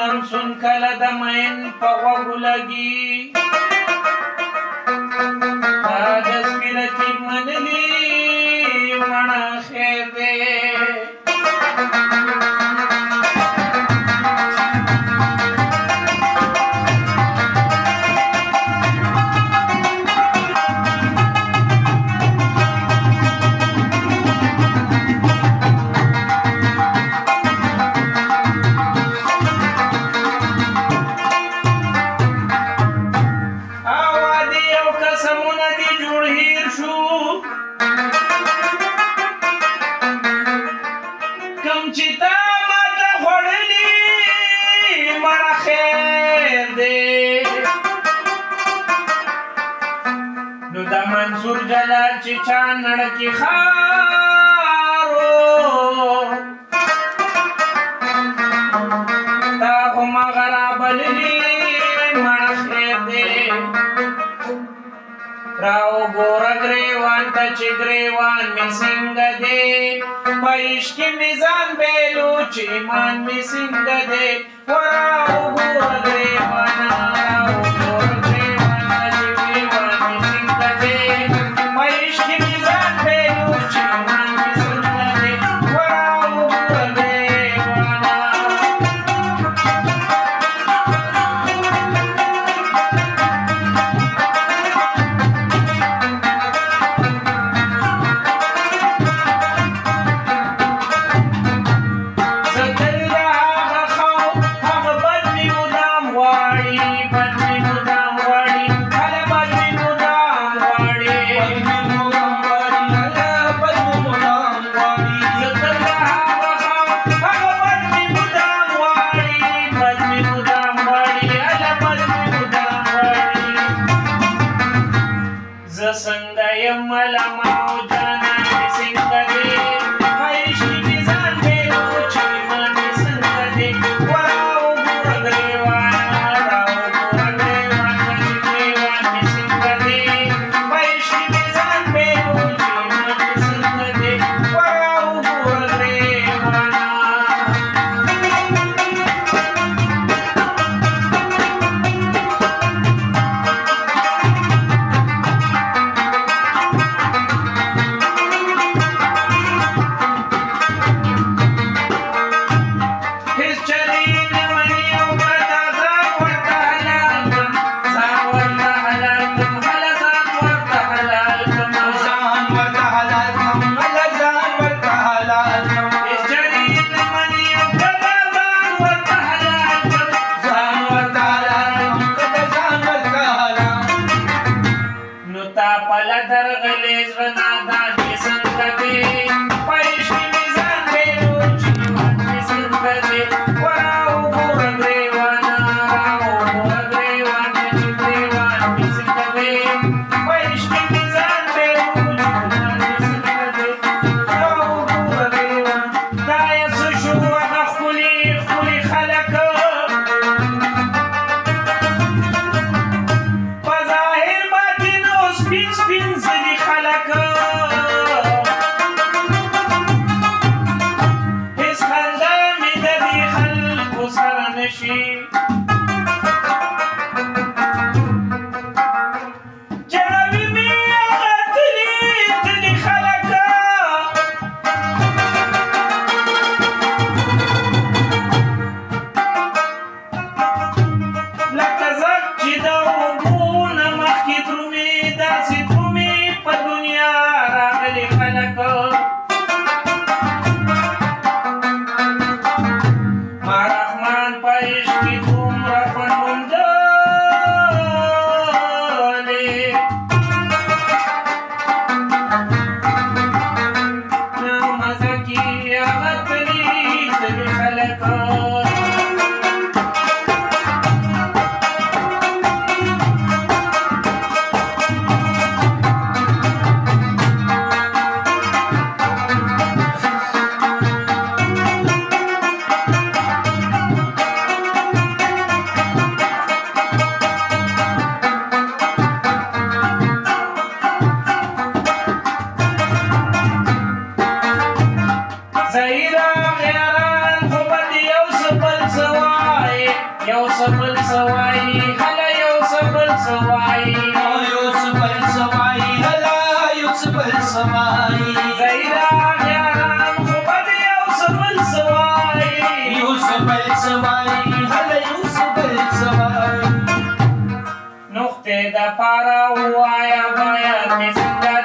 پونم سن کله د مین په غوږو لګي دا د سپینتي منلي مڼه خیر دی منصور جلال چې چا نړکي خارو تا هم غرابللی مړه خیر دی راو ګوره ګریوان ته چې ګریوان مې څنګه دی په عشق کې مې ځان بیلو چې ایمان مې څنګه دی راو ګوره ګریوانه راو ګوره Zaira, Yaran, Hubadi, Yosef, Al-Sawai. یو سبل سوای هلا یو سبل سوای یو سبل سوای هلا یو سبل سوای زیدا یاران خو بد یو سبل سوای یو سبل سوای هلا یو سبل سوای نقطه د پارا وایا باید می څنګه